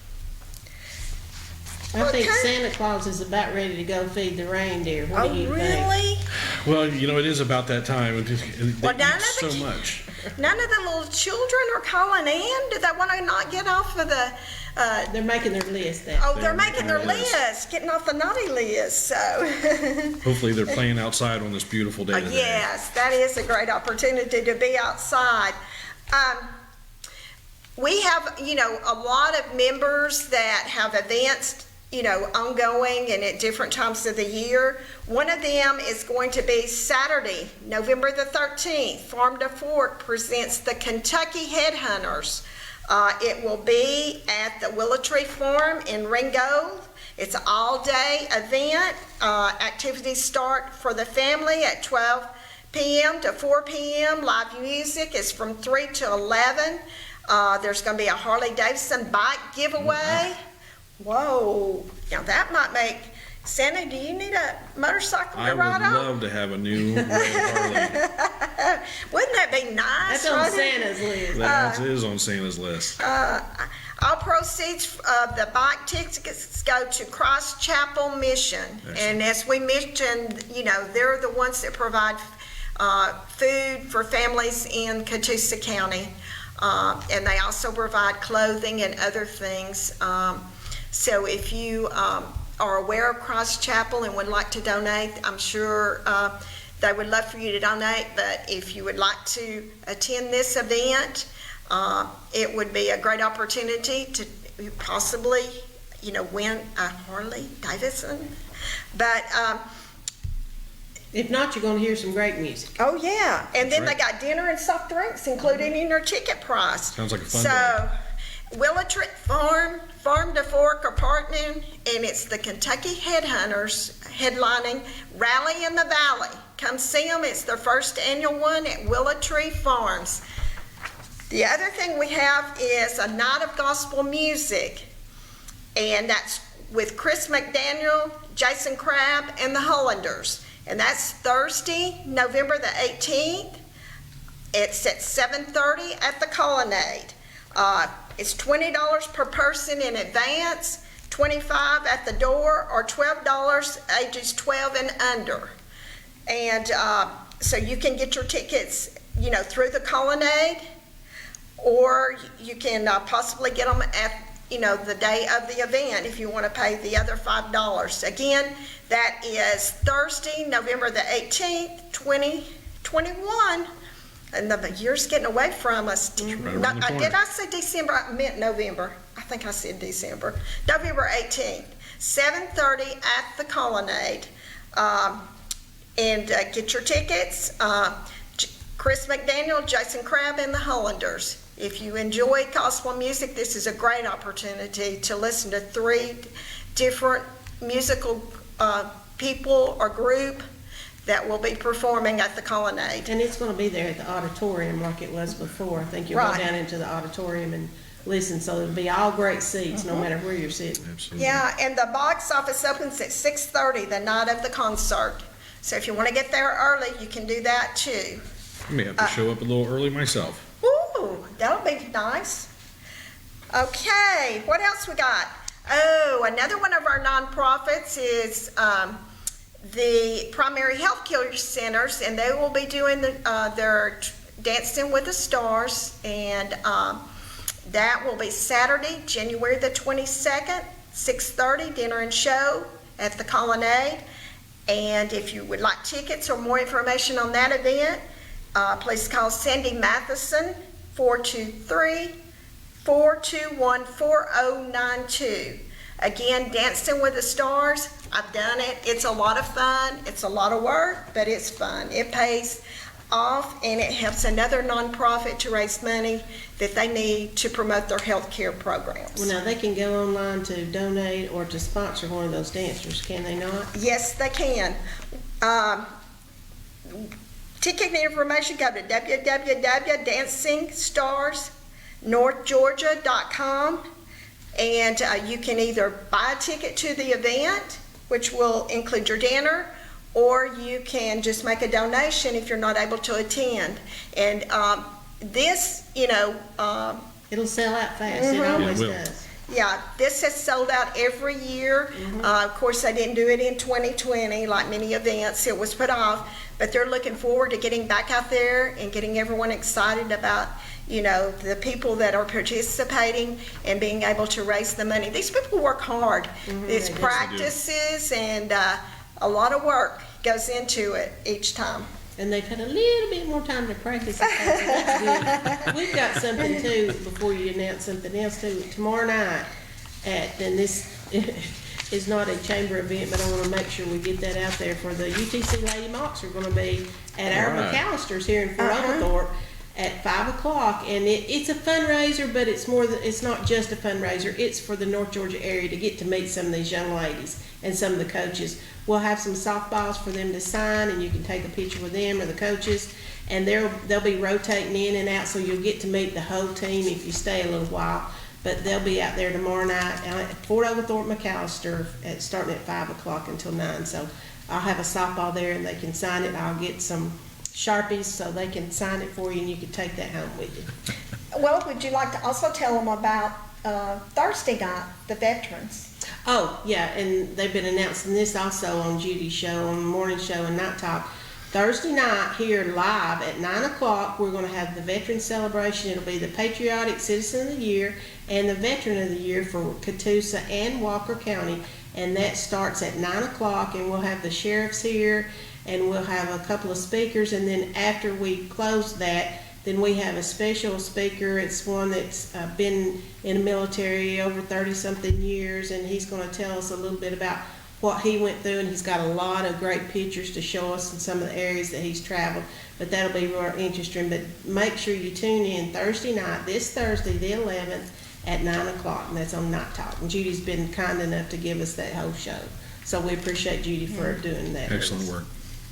Speaker 1: I think
Speaker 2: Okay.
Speaker 1: Santa Claus is about ready to go feed the reindeer. What do you think?
Speaker 2: Really?
Speaker 7: Well, you know, it is about that time. They
Speaker 2: Well, none
Speaker 7: eat
Speaker 2: of
Speaker 7: so
Speaker 2: the-
Speaker 7: much.
Speaker 2: None of the little children are calling in? Do they want to not get off of the,
Speaker 1: They're making their list.
Speaker 2: oh, they're
Speaker 7: They're
Speaker 2: making their
Speaker 7: making their
Speaker 2: list, getting off the naughty list, so.
Speaker 7: Hopefully they're playing outside on this beautiful day today.
Speaker 2: Yes, that is a great opportunity to be outside. We have, you know, a lot of members that have events, you know, ongoing and at different times of the year. One of them is going to be Saturday, November the 13th. Farm to Fork presents the Kentucky Headhunters. It will be at the Willow Tree Farm in Ringgold. It's an all-day event. Activities start for the family at 12 p.m. to 4 p.m. Live music is from 3 to 11. There's going to be a Harley-Davidson bike giveaway. Whoa, now that might make, Santa, do you need a motorcycle
Speaker 7: I
Speaker 2: to
Speaker 7: would
Speaker 2: ride on?
Speaker 7: love to have a new red Harley.
Speaker 2: Wouldn't that be nice?
Speaker 1: That's on
Speaker 2: right?
Speaker 1: Santa's list.
Speaker 7: That is on Santa's list.
Speaker 2: All proceeds of the bike tickets go to Christ Chapel Mission.
Speaker 7: Excellent.
Speaker 2: And as we mentioned, you know, they're the ones that provide food for families in Catoosa County. And they also provide clothing and other things. So if you are aware of Christ Chapel and would like to donate, I'm sure they would love for you to donate. But if you would like to attend this event, it would be a great opportunity to possibly, you know, win a Harley Davidson. But
Speaker 1: If not, you're going to hear some great music.
Speaker 2: oh yeah, and then
Speaker 7: right.
Speaker 2: they got dinner and soft drinks included in your ticket price.
Speaker 7: Sounds like a fun
Speaker 2: So, Willow Tree Farm to Fork are partnering, and it's the Kentucky Headhunters headlining Rally in the Valley. Come see them. It's their first annual one at Willow Tree Farms. The other thing we have is a night of gospel music, and that's with Chris McDaniel, Jason Crabb, and the Hollanders. And that's Thursday, November the 18th. It's at 7:30 at the Colonnade. It's $20 per person in advance, $25 at the door, or $12 ages 12 and under. And so you can get your tickets, you know, through the Colonnade, or you can possibly get them at, you know, the day of the event if you want to pay the other $5. Again, that is Thursday, November the 18th, 2021. And the year's getting away from us.
Speaker 7: right around the corner.
Speaker 2: Did I say December? I meant November. I think I said December. November 18th, 7:30 at the Colonnade. And get your tickets. Chris McDaniel, Jason Crabb, and the Hollanders. If you enjoy gospel music, this is a great opportunity to listen to 3 different musical people or group that will be performing at the Colonnade.
Speaker 1: And it's going to be there at the auditorium like it was before. I think you'll
Speaker 2: Right.
Speaker 1: go down into the auditorium and listen. So it'll be all great seats, no matter where you're sitting.
Speaker 7: Absolutely.
Speaker 2: Yeah, and the box office opens at 6:30 the night of the concert. So if you want to get there early, you can do that too.
Speaker 7: I may have to show up a little early myself.
Speaker 2: Ooh, that'll be nice. Okay, what else we got? Oh, another one of our nonprofits is the primary health care centers, and they will be doing their Dancing with the Stars, and that will be Saturday, January the 22nd 6:30, dinner and show at the Colonnade. And if you would like tickets or more information on that event, please call Cindy Matheson, 423-421-4092. Again, Dancing with the Stars, I've done it. It's a lot of fun. It's a lot of work, but it's fun. It pays off, and it helps another nonprofit to raise money that they need to promote their health care programs.
Speaker 1: Well, now they can go online to donate or to sponsor one of those dancers, can they not?
Speaker 2: Yes, they can. Ticket information, go to www.dancingstarsnorthgeorgia.com, and you can either buy a ticket to the event, which will include your dinner, or you can just make a donation if you're not able to attend. And this,
Speaker 1: It'll sell out fast, it always does.
Speaker 2: yeah, this has sold out every year. Of course, they didn't do it in 2020 like many events. It was put off, but they're looking forward to getting back out there and getting everyone excited about, the people that are participating and being able to raise the money. These people work hard. It's practices and a lot of work goes into it each time.
Speaker 1: And they've had a little bit more time to practice. So that's good. We've got something too, before you announce something else too, tomorrow night and this is not a chamber event, but I want to make sure we get that out there for the UTC Lady Mocks are going to be at our McAllister's here in Fort Oglethorpe at 5 o'clock, and it's a fundraiser, but it's not just a fundraiser. It's for the North Georgia area to get to meet some of these young ladies and some of the coaches. We'll have some softballs for them to sign, and you can take a picture with them or the coaches, and they'll be rotating in and out, so you'll get to meet the whole team if you stay a little while. But they'll be out there tomorrow night at Fort Oglethorpe McAllister starting at 5 o'clock until 9. So I'll have a softball there, and they can sign it. I'll get some Sharpies so they can sign it for you, and you can take that home with you.
Speaker 2: Well, would you like to also tell them about Thursday night, the veterans?
Speaker 1: Oh, yeah, and they've been announcing this also on Judy's show, on the morning show and Night Talk. Thursday night here live at 9 o'clock, we're going to have the Veteran Celebration. It'll be the Patriotic Citizen of the Year and the Veteran of the Year for Catoosa and Walker County, and that starts at 9 o'clock, and we'll have the sheriffs here, and we'll have a couple of speakers, and then after we close that, then we have a special speaker. It's one that's been in the military over 30-something years, and he's going to tell us a little bit about what he went through, and he's got a lot of great pictures to show us in some of the areas that he's traveled, but that'll be real interesting. But make sure you tune in Thursday night, this Thursday, the 11th, at 9 o'clock, and that's on Night Talk. And Judy's been kind enough to give us that whole show, so we appreciate Judy for doing that.
Speaker 7: Excellent work.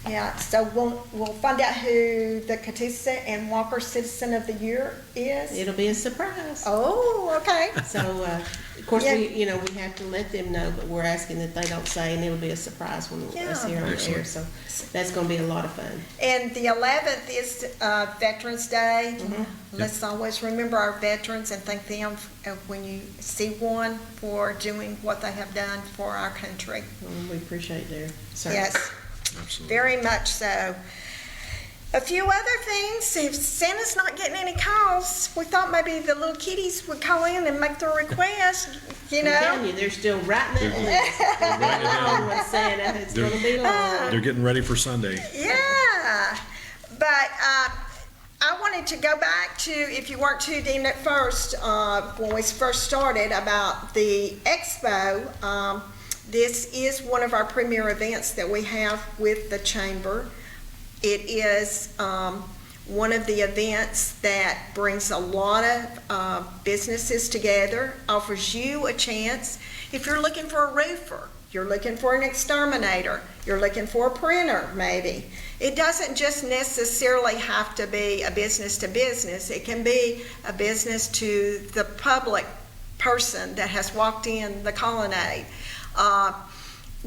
Speaker 2: Yeah, so we'll find out who the Catoosa and Walker Citizen of the Year is.
Speaker 1: It'll be a surprise.
Speaker 2: Oh, okay.
Speaker 1: So, of course, we have to let them know, but we're asking that they don't say, and it'll be a surprise when us here on the air. So that's going to be a lot of fun.
Speaker 2: And the 11th is Veterans Day. Let's always remember our veterans and thank them when you see one for doing what they have done for our country.
Speaker 1: We appreciate their service.
Speaker 2: Yes.
Speaker 7: Absolutely.
Speaker 2: Very much so. A few other things. If Santa's not getting any calls, we thought maybe the little kiddies would call in and make their request.
Speaker 1: I'm telling you, they're still writing that list. They're writing it down with Santa. It's going to be long.
Speaker 7: They're getting ready for Sunday.
Speaker 2: Yeah. But I wanted to go back to, if you weren't tuned in at first, when we first started about the expo. This is one of our premier events that we have with the Chamber. It is one of the events that brings a lot of businesses together, offers you a chance. If you're looking for a roofer, you're looking for an exterminator, you're looking for a printer maybe. It doesn't just necessarily have to be a business to business. It can be a business to the public person that has walked in the Colonnade.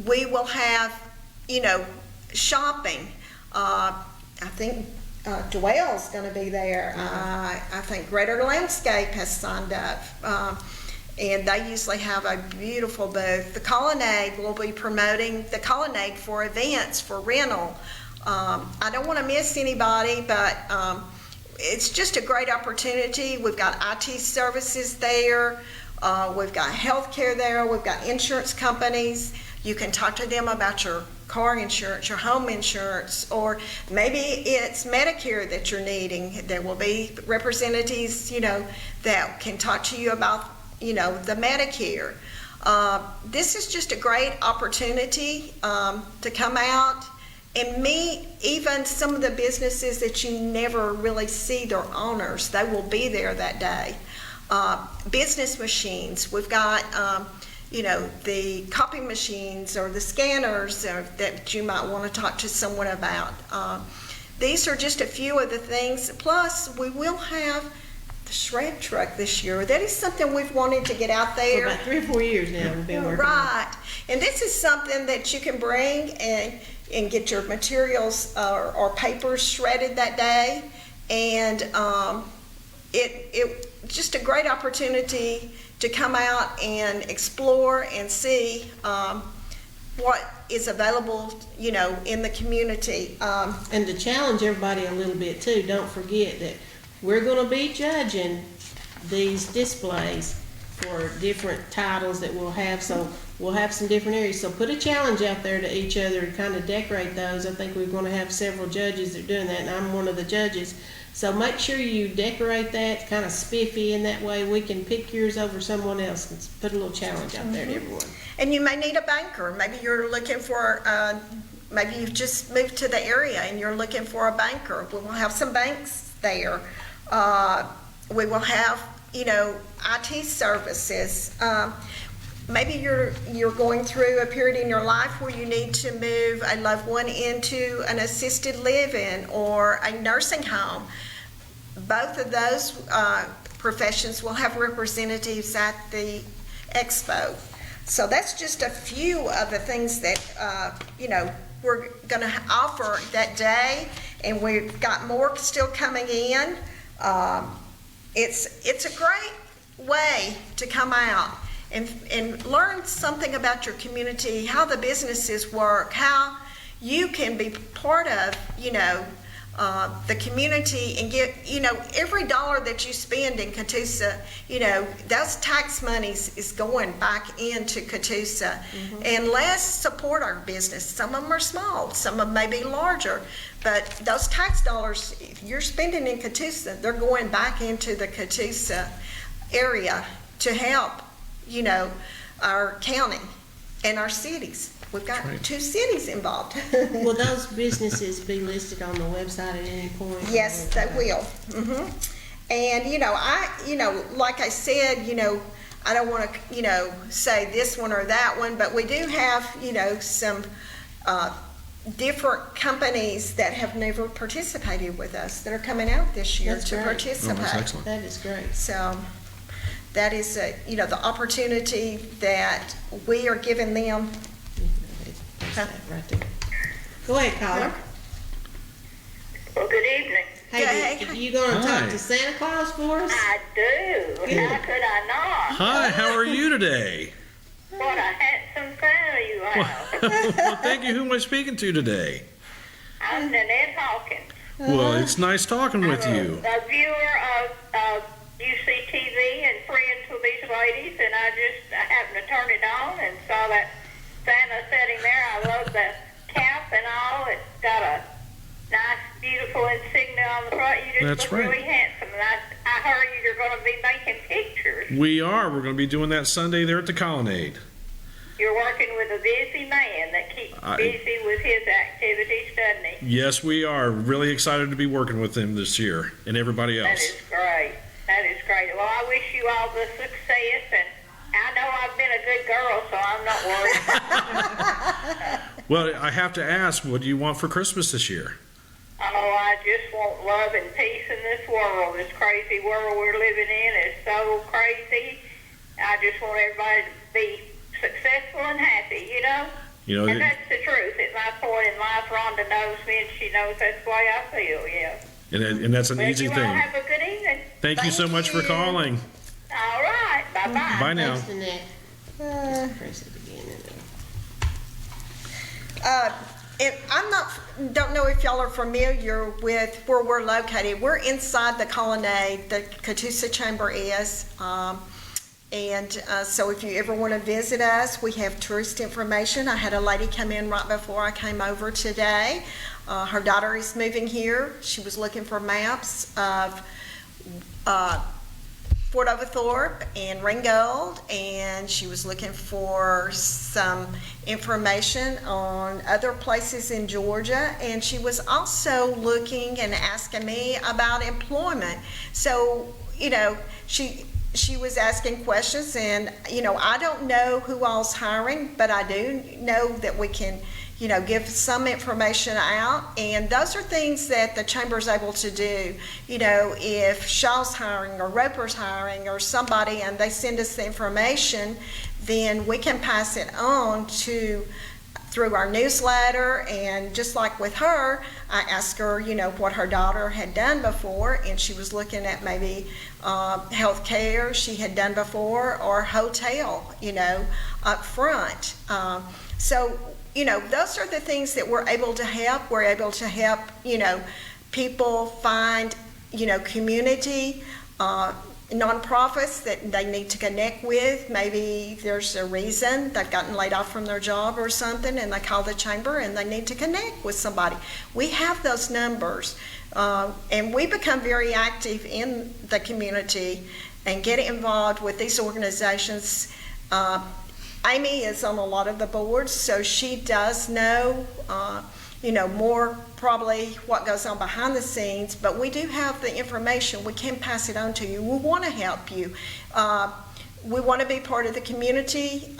Speaker 2: We will have, shopping. I think Dwell's going to be there. I think Greater Landscape has signed up. And they usually have a beautiful booth. The Colonnade will be promoting the Colonnade for events, for rental. I don't want to miss anybody, but it's just a great opportunity. We've got IT services there. We've got healthcare there. We've got insurance companies. You can talk to them about your car insurance, your home insurance, or maybe it's Medicare that you're needing. There will be representatives, that can talk to you about, the Medicare. This is just a great opportunity to come out and meet even some of the businesses that you never really see their owners. They will be there that day. Business machines. We've got, the copy machines or the scanners that you might want to talk to someone about. These are just a few of the things. Plus, we will have the shred truck this year. That is something we've wanted to get out there.
Speaker 1: For about 3 or 4 years now we've been working on.
Speaker 2: Right. And this is something that you can bring and get your materials or papers shredded that day. And it just a great opportunity to come out and explore and see what is available, in the community.
Speaker 1: And to challenge everybody a little bit too, don't forget that we're going to be judging these displays for different titles that we'll have. So we'll have some different areas. So put a challenge out there to each other to kind of decorate those. I think we're going to have several judges that are doing that, and I'm one of the judges. So make sure you decorate that kind of spiffy, and that way we can pick yours over someone else and put a little challenge out there to everyone.
Speaker 2: And you may need a banker. Maybe you're looking for, maybe you've just moved to the area and you're looking for a banker. We will have some banks there. We will have, IT services. Maybe you're going through a period in your life where you need to move a loved one into an assisted living or a nursing home. Both of those professions will have representatives at the expo. So that's just a few of the things that, we're going to offer that day, and we've got more still coming in. It's a great way to come out and learn something about your community, how the businesses work, how you can be part of, the community and get, every dollar that you spend in Catoosa, those tax monies is going back into Catoosa. Mm-hmm. And let's support our business. Some of them are small, some of them may be larger, but those tax dollars you're spending in Catoosa, they're going back into the Catoosa area to help, our county and our cities. We've got 2 cities involved.
Speaker 1: Will those businesses be listed on the website at any point?
Speaker 2: Yes, they will. Mm-hmm. And, like I said, I don't want to, say this one or that one, but we do have, some different companies that have never participated with us that are coming out this year to participate.
Speaker 7: Oh, that's excellent.
Speaker 1: That is great.
Speaker 2: So that is, the opportunity that we are giving them.
Speaker 1: Right there. Go ahead, caller.
Speaker 10: Well, good evening.
Speaker 1: Hey, you going to talk to Santa Claus for us?
Speaker 10: I do.
Speaker 1: Good.
Speaker 10: How could I not?
Speaker 7: Hi, how are you today?
Speaker 10: What a handsome Santa you have.
Speaker 7: Well, thank you. Who am I speaking to today?
Speaker 10: I'm Nanette Hawkins.
Speaker 7: Well, it's nice talking with you.
Speaker 10: A viewer of UCTV and friends with these ladies, and I happened to turn it on and saw that Santa sitting there. I love the cap and all. It's got a nice, beautiful insignia on the front. You just
Speaker 7: That's
Speaker 10: look
Speaker 7: right.
Speaker 10: really handsome. And I heard you're going to be making pictures.
Speaker 7: We are. We're going to be doing that Sunday there at the Colonnade.
Speaker 10: You're working with a busy man that keeps busy with his activities, doesn't he?
Speaker 7: Yes, we are. Really excited to be working with him this year and everybody else.
Speaker 10: That is great. That is great. Well, I wish you all the success, and I know I've been a good girl, so I'm not worried.
Speaker 7: Well, I have to ask, what do you want for Christmas this year?
Speaker 10: Oh, I just want love and peace in this world. This crazy world we're living in is so crazy. I just want everybody to be successful and happy, And that's the truth. At my point in life, Rhonda knows me, and she knows that's the way I feel, yeah.
Speaker 7: And that's an easy
Speaker 10: you
Speaker 7: thing.
Speaker 10: all have a good evening.
Speaker 7: Thank you so much for calling.
Speaker 10: All right. Bye-bye.
Speaker 7: Bye now.
Speaker 1: Thanks, Nanette. Press it again.
Speaker 2: And don't know if y'all are familiar with where we're located. We're inside the Colonnade, the Catoosa Chamber is. And so if you ever want to visit us, we have tourist information. I had a lady come in right before I came over today. Her daughter is moving here. She was looking for maps of Fort Overthorpe and Ringgold, and she was looking for some information on other places in Georgia, and she was also looking and asking me about employment. So, you know, she was asking questions, and, you know, I don't know who all's hiring, but I do know that we can, you know, give some information out, and those are things that the chamber's able to do. You know, if Shaw's hiring or Roper's hiring or somebody and they send us the information, then we can pass it on through our newsletter. And just like with her, I asked her, you know, what her daughter had done before, and she was looking at maybe health care she had done before, or hotel, you know, up front. So, you know, those are the things that we're able to help. We're able to help, you know, people find, you know, community, nonprofits that they need to connect with. Maybe there's a reason they've gotten laid off from their job or something, and they call the chamber and they need to connect with somebody. We have those numbers, and we become very active in the community and get involved with these organizations. Amy is on a lot of the boards, so she does know, you know, more probably what goes on behind the scenes, but we do have the information. We can pass it on to you. We want to help you. We want to be part of the community,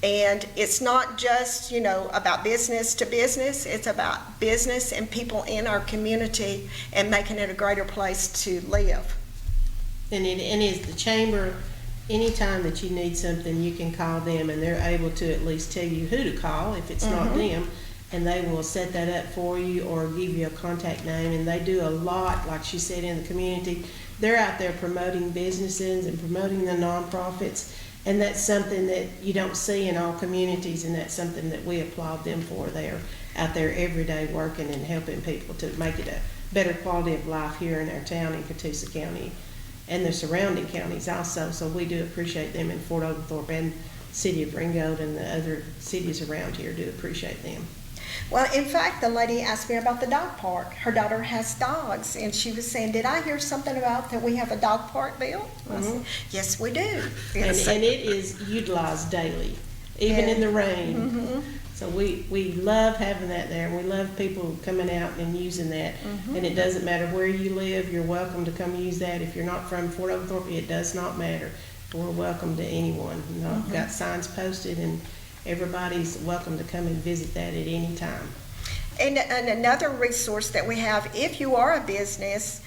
Speaker 2: and it's not just, you know, about business to business. It's about business and people in our community and making it a greater place to live.
Speaker 1: And it is the chamber. Anytime that you need something, you can call them, and they're able to at least tell you who to call if it's not them, and they will set that up for you or give you a contact name. And they do a lot, like she said, in the community. They're out there promoting businesses and promoting the nonprofits, and that's something that you don't see in all communities, and that's something that we applaud them for. They're out there every day working and helping people to make it a better quality of life here in our town in Catoosa County and the surrounding counties also. So we do appreciate them in Fort Overthorpe and City of Ringgold, and the other cities around here do appreciate them.
Speaker 2: Well, in fact, the lady asked me about the dog park. Her daughter has dogs, and she was saying, did I hear something about that we have a dog park built? I said, yes, we do. Yes.
Speaker 1: And it is utilized daily, even in the rain. So we love having that there, and we love people coming out and using that. And it doesn't matter where you live, you're welcome to come use that. If you're not from Fort Overthorpe, it does not matter. We're welcome to anyone. You know, I've got signs posted, and everybody's welcome to come and visit that at any time.
Speaker 2: And another resource that we have, if you are a business,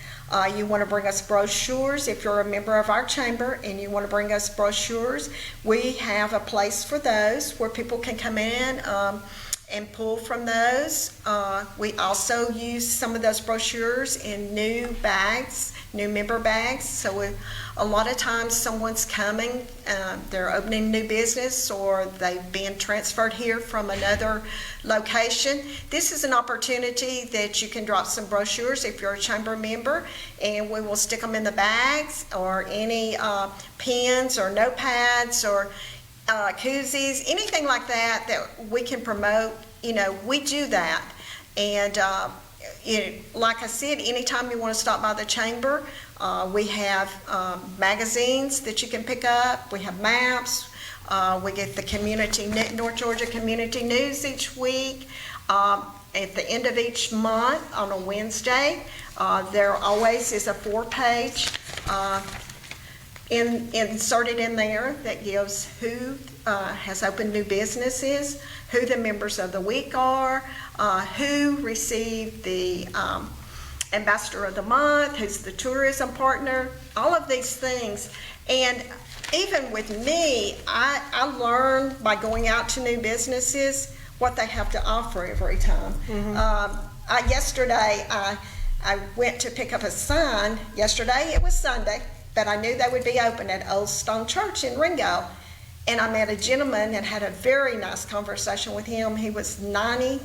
Speaker 2: you want to bring us brochures. If you're a member of our chamber and you want to bring us brochures, we have a place for those where people can come in and pull from those. We also use some of those brochures in new bags, new member bags. So a lot of times someone's coming, they're opening a new business, or they've been transferred here from another location. This is an opportunity that you can drop some brochures if you're a chamber member, and we will stick them in the bags, or any pens or notepads or koozies, anything like that that we can promote. You know, we do that. And like I said, anytime you want to stop by the chamber, we have magazines that you can pick up. We have maps. We get the North Georgia Community News each week. At the end of each month on a Wednesday, there always is a 4-page inserted in there that gives who has opened new businesses, who the members of the week are, who received the Ambassador of the Month, who's the tourism partner, all of these things. And even with me, I learn by going out to new businesses what they have to offer every time. Yesterday, I went to pick up a sign. Yesterday, it was Sunday, but I knew they would be open at Old Stone Church in Ringgold. And I met a gentleman and had a very nice conversation with him. He was 90,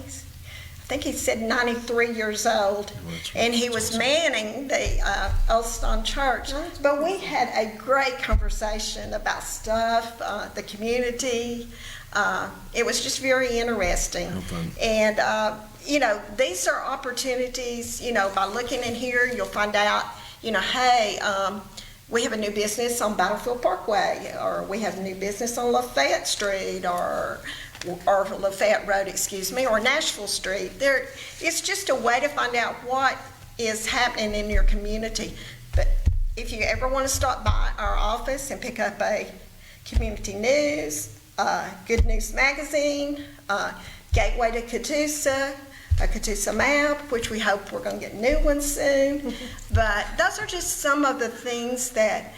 Speaker 2: I think he said 93 years old, and he was manning the Old Stone Church. But we had a great conversation about stuff, the community. It was just very interesting.
Speaker 6: How fun.
Speaker 2: And, you know, these are opportunities, you know, by looking in here, you'll find out, you know, hey, we have a new business on Battlefield Parkway, or we have a new business on Lafayette Street, or Lafayette Road, excuse me, or Nashville Street. It's just a way to find out what is happening in your community. But if you ever want to stop by our office and pick up a community news, Good News Magazine, Gateway to Catoosa, a Catoosa map, which we hope we're going to get new ones soon. But those are just some of the things that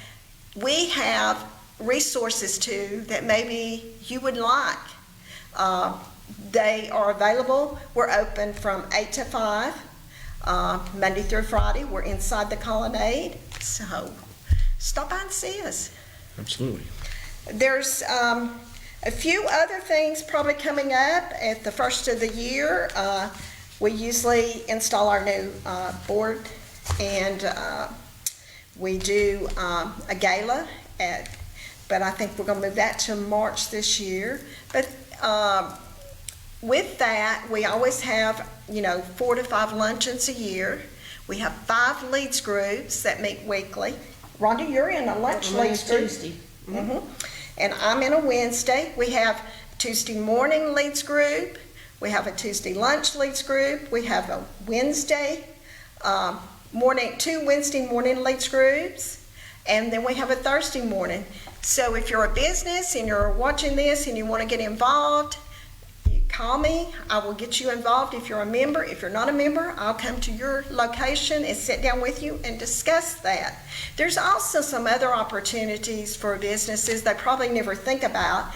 Speaker 2: we have resources to that maybe you would like. They are available. We're open from 8 to 5, Monday through Friday. We're inside the Colonnade, so stop by and see us.
Speaker 6: Absolutely.
Speaker 2: There's a few other things probably coming up at the first of the year. We usually install our new board, and we do a gala, but I think we're going to move that to March this year. But with that, we always have, you know, 4 to 5 luncheons a year. We have 5 leads groups that meet weekly. Rhonda, you're in a lunch leads group.
Speaker 1: Tuesday.
Speaker 2: Mm-hmm. And I'm in a Wednesday. We have Tuesday morning leads group. We have a Tuesday lunch leads group. We have a Wednesday morning, 2 Wednesday morning leads groups. And then we have a Thursday morning. So if you're a business and you're watching this and you want to get involved, you call me. I will get you involved if you're a member. If you're not a member, I'll come to your location and sit down with you and discuss that. There's also some other opportunities for businesses they probably never think about.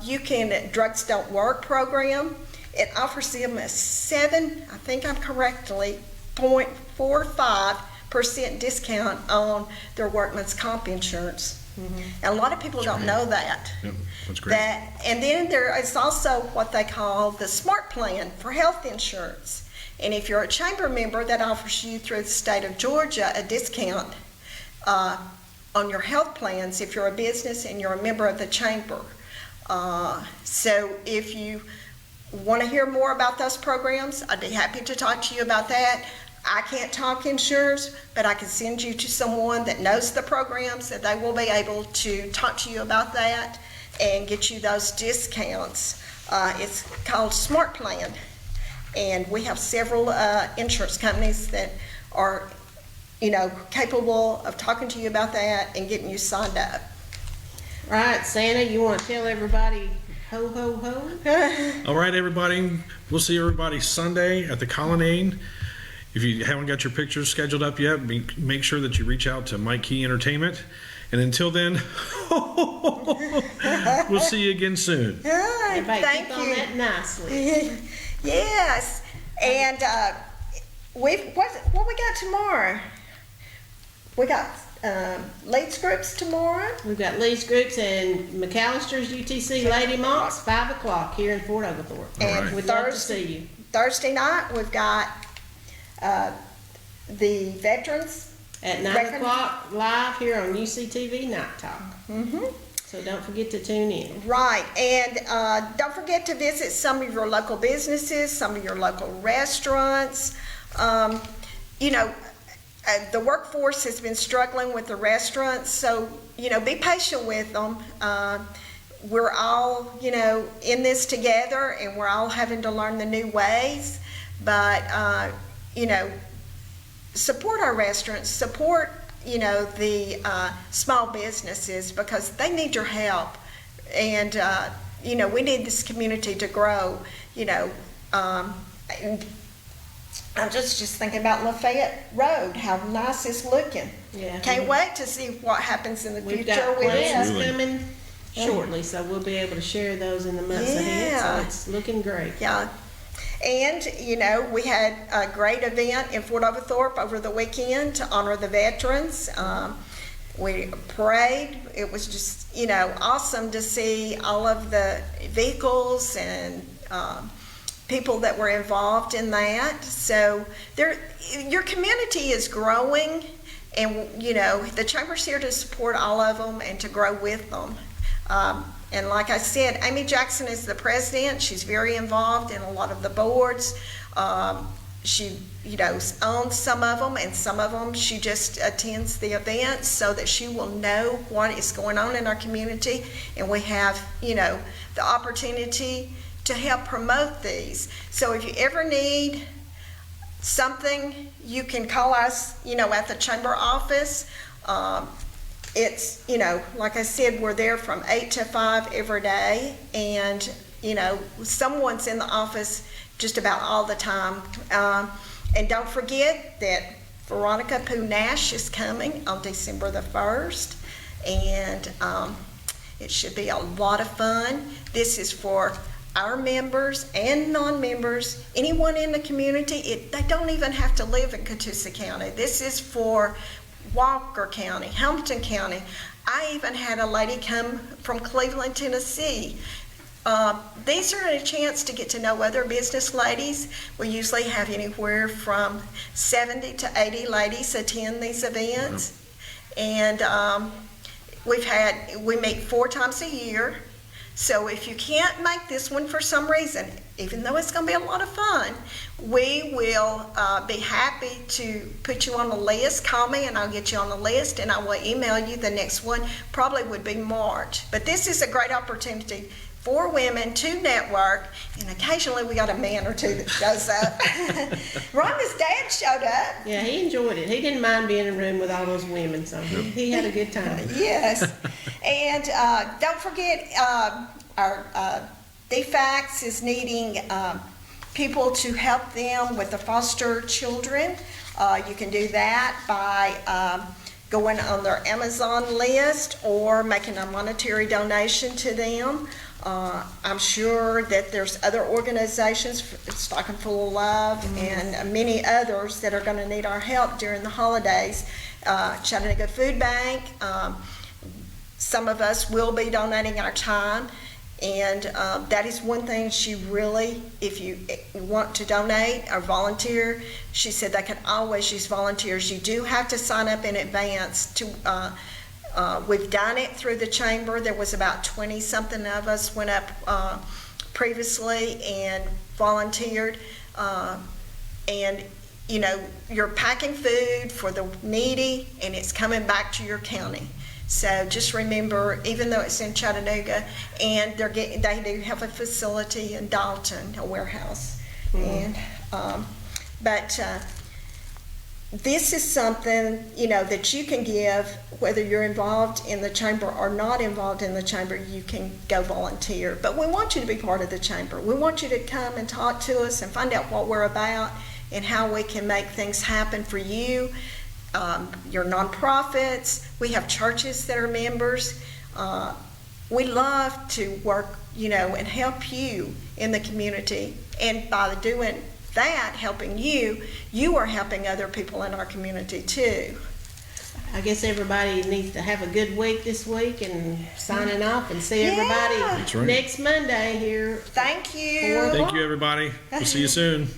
Speaker 2: You can Drugs Don't Work program. It offers them a 0.45% discount on their workman's comp insurance. Mm-hmm. And a lot of people don't know that.
Speaker 6: Yep, that's great.
Speaker 2: And then there is also what they call the SMART plan for health insurance. And if you're a chamber member, that offers you through the state of Georgia a discount on your health plans if you're a business and you're a member of the chamber. So if you want to hear more about those programs, I'd be happy to talk to you about that. I can't talk insurance, but I can send you to someone that knows the programs, and they will be able to talk to you about that and get you those discounts. It's called Smart Plan, and we have several insurance companies that are, you know, capable of talking to you about that and getting you signed up.
Speaker 1: All right, Santa, you want to tell everybody ho, ho, ho?
Speaker 7: All right, everybody. We'll see everybody Sunday at the Colonnade. If you haven't got your pictures scheduled up yet, make sure that you reach out to Mike Key Entertainment. And until then, we'll see you again soon.
Speaker 1: Everybody
Speaker 2: Thank
Speaker 1: keep
Speaker 2: you.
Speaker 1: on that nicely.
Speaker 2: Yes, and what we got tomorrow? We got leads groups tomorrow.
Speaker 1: We've got Lee's Groups and McAllister's UTC Lady Monks, 5 o'clock here in Fort Oglethorpe.
Speaker 2: And
Speaker 7: right.
Speaker 1: We'd love to see you.
Speaker 2: Thursday night, we've got the veterans.
Speaker 1: At 9 o'clock live here on UCTV Night Talk.
Speaker 2: Mm-hmm.
Speaker 1: So don't forget to tune in.
Speaker 2: Right, and don't forget to visit some of your local businesses, some of your local restaurants. You know, the workforce has been struggling with the restaurants, so, you know, be patient with them. We're all, you know, in this together, and we're all having to learn the new ways. But, you know, support our restaurants, support, you know, the small businesses, because they need your help. And, you know, we need this community to grow, you know. And I'm just thinking about Lafayette Road, how nice it's looking.
Speaker 1: Yeah.
Speaker 2: Can't wait to see what happens in the
Speaker 1: We've
Speaker 2: future
Speaker 1: got
Speaker 2: with
Speaker 1: plans
Speaker 2: it.
Speaker 1: coming shortly, so we'll be able to share those in the months ahead.
Speaker 2: Yeah.
Speaker 1: So it's looking great.
Speaker 2: Yeah. And, you know, we had a great event in Fort Oglethorpe over the weekend to honor the veterans. We prayed. It was just, you know, awesome to see all of the vehicles and people that were involved in that. So your community is growing, and the chamber's here to support all of them and to grow with them. And like I said, Amy Jackson is the president. She's very involved in a lot of the boards. She owns some of them, and some of them she just attends the events so that she will know what is going on in our community, and we have the opportunity to help promote these. So if you ever need something, you can call us at the chamber office. It's like I said, we're there from 8 to 5 every day, and someone's in the office just about all the time. And don't forget that Veronica Pooh Nash is coming on December the 1st, and it should be a lot of fun. This is for our members and non-members, anyone in the community. They don't even have to live in Catoosa County. This is for Walker County, Hamilton County. I even had a lady come from Cleveland, Tennessee. These are a chance to get to know other business ladies. We usually have anywhere from 70 to 80 ladies attend these events. And we meet 4 times a year. So if you can't make this one for some reason, even though it's going to be a lot of fun, we will be happy to put you on the list. Call me and I'll get you on the list, and I will email you. The next one probably would be March. But this is a great opportunity for women to network, and occasionally we got a man or two that shows up. Rhonda's dad showed up.
Speaker 1: Yeah, he enjoyed it. He didn't mind being in a room with all those women, so he had a good time.
Speaker 2: Yes. And don't forget, our DFACS is needing people to help them with the foster children. You can do that by going on their Amazon list or making a monetary donation to them. I'm sure that there's other organizations, Stocking Full of Love, and many others that are going to need our help during the holidays. Chattanooga Food Bank, some of us will be donating our time, and that is one thing she really, if you want to donate or volunteer, she said they can always use volunteers. You do have to sign up in advance to we've done it through the chamber. There was about 20-something of us went up previously and volunteered. And you're packing food for the needy, and it's coming back to your county. So just remember, even though it's in Chattanooga, and they do have a facility in Dalton, a warehouse. And but this is something that you can give, whether you're involved in the chamber or not involved in the chamber. You can go volunteer, but we want you to be part of the chamber. We want you to come and talk to us and find out what we're about and how we can make things happen for you, your nonprofits. We have churches that are members. We love to work and help you in the community, and by doing that, helping you are helping other people in our community too.
Speaker 1: I guess everybody needs to have a good week this week, and signing off, and see everybody next Monday here.
Speaker 2: Thank you.
Speaker 7: Thank you, everybody. We'll see you soon.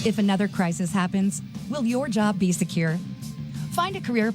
Speaker 4: If another crisis happens, will your job be secure? Find a career